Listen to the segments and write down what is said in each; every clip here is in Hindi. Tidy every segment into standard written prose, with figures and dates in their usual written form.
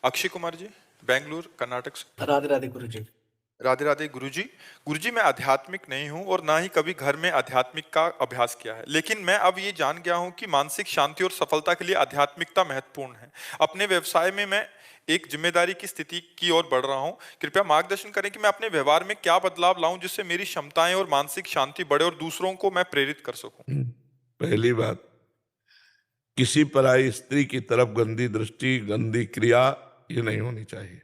अक्षय कुमार जी, बेंगलुरु, कर्नाटक से। राधे राधे गुरु जी। राधे राधे गुरुजी। गुरुजी, मैं आध्यात्मिक नहीं हूँ और ना ही कभी घर में आध्यात्मिक का अभ्यास किया है, लेकिन मैं अब ये जान गया हूँ कि मानसिक शांति और सफलता के लिए आध्यात्मिकता महत्वपूर्ण है। अपने व्यवसाय में मैं एक जिम्मेदारी की स्थिति की ओर बढ़ रहा हूँ। कृपया मार्गदर्शन करें कि मैं अपने व्यवहार में क्या बदलाव लाऊं जिससे मेरी क्षमताएं और मानसिक शांति बढ़े और दूसरों को मैं प्रेरित कर सकूं। पहली बात, किसी पराई स्त्री की तरफ गंदी दृष्टि, गंदी क्रिया ये नहीं होनी चाहिए।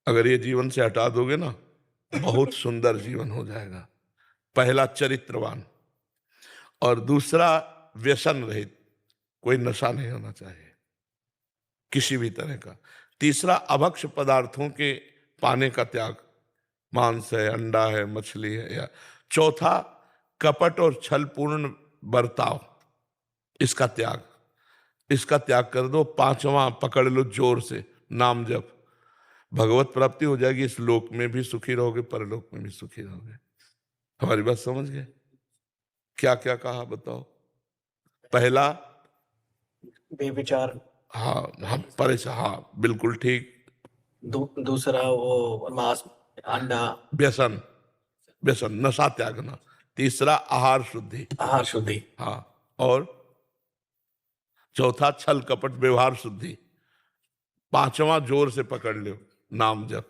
अगर ये जीवन से हटा दोगे ना, बहुत सुंदर जीवन हो जाएगा। पहला, चरित्रवान। और दूसरा, व्यसन रहित, कोई नशा नहीं होना चाहिए किसी भी तरह का। तीसरा, अभक्ष पदार्थों के पाने का त्याग, मांस है, अंडा है, मछली है या। चौथा, कपट और छलपूर्ण बर्ताव, इसका त्याग कर दो। पांचवा, पकड़ लो जोर से, नाम जप। भगवत प्राप्ति हो जाएगी, इस लोक में भी सुखी रहोगे, परलोक में भी सुखी रहोगे। हमारी बात समझ गए? क्या क्या कहा बताओ? पहला, बेविचार। हाँ हाँ, परेशान, हाँ बिल्कुल ठीक। दूसरा वो मांस, अंडा, व्यसन, नशा त्यागना। तीसरा, आहार शुद्धि, आहार शुद्धि। हाँ। और चौथा, छल कपट व्यवहार शुद्धि। पांचवा, जोर से पकड़ लो, नाम जप।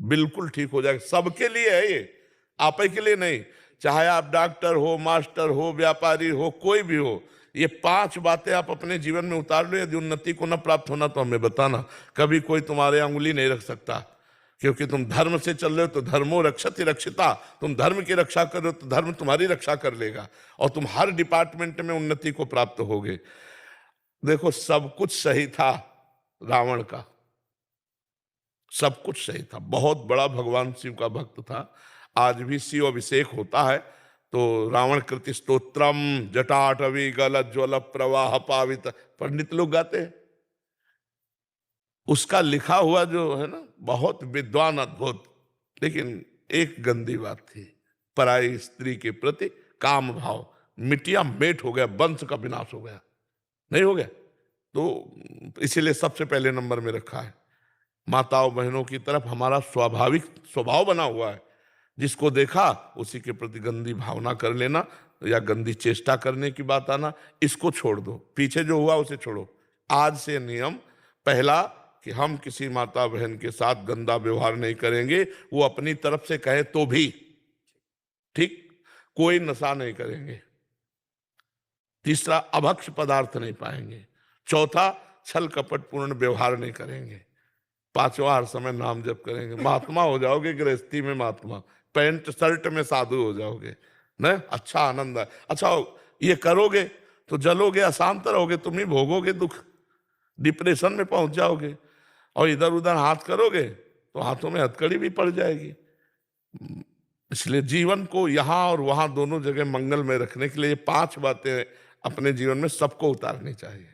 बिल्कुल ठीक हो जाएगा। सबके लिए है ये, आप ही के लिए नहीं। चाहे आप डॉक्टर हो, मास्टर हो, व्यापारी हो, कोई भी हो, ये 5 बातें आप अपने जीवन में उतार लो। यदि उन्नति को न प्राप्त होना तो हमें बताना। कभी कोई तुम्हारे अंगुली नहीं रख सकता, क्योंकि तुम धर्म से चल रहे हो तो धर्मो रक्षति रक्षिता। तुम धर्म की रक्षा कर रहे हो तो धर्म तुम्हारी रक्षा कर लेगा, और तुम हर डिपार्टमेंट में उन्नति को प्राप्त होगे। देखो, सब कुछ सही था रावण का, सब कुछ सही था। बहुत बड़ा भगवान शिव का भक्त था। आज भी शिव अभिषेक होता है तो रावण कृति स्तोत्रम जटाटवी गल ज्वल प्रवाह पावित पंडित लोग गाते हैं। उसका लिखा हुआ जो है ना, बहुत विद्वान, अद्भुत। लेकिन एक गंदी बात थी, पराई स्त्री के प्रति काम भाव। मिटिया मेट हो गया, वंश का विनाश हो गया। नहीं हो गया तो इसीलिए सबसे पहले नंबर में रखा है। माताओं बहनों की तरफ हमारा स्वाभाविक स्वभाव बना हुआ है, जिसको देखा उसी के प्रति गंदी भावना कर लेना या गंदी चेष्टा करने की बात आना, इसको छोड़ दो। पीछे जो हुआ उसे छोड़ो। आज से नियम पहला कि हम किसी माता बहन के साथ गंदा व्यवहार नहीं करेंगे, वो अपनी तरफ से कहे तो भी ठीक। कोई नशा नहीं करेंगे। तीसरा, अभक्ष पदार्थ नहीं पाएंगे। चौथा, छल कपट पूर्ण व्यवहार नहीं करेंगे। पांचवा, हर समय नाम जप करेंगे। महात्मा हो जाओगे, गृहस्थी में महात्मा, पैंट शर्ट में साधु हो जाओगे ना। अच्छा आनंद है। अच्छा, ये करोगे तो जलोगे, अशांत रहोगे, तुम ही भोगोगे दुख, डिप्रेशन में पहुंच जाओगे। और इधर उधर हाथ करोगे तो हाथों में हथकड़ी भी पड़ जाएगी। इसलिए जीवन को यहां और वहां दोनों जगह मंगल में रखने के लिए 5 बातें अपने जीवन में सबको उतारनी चाहिए।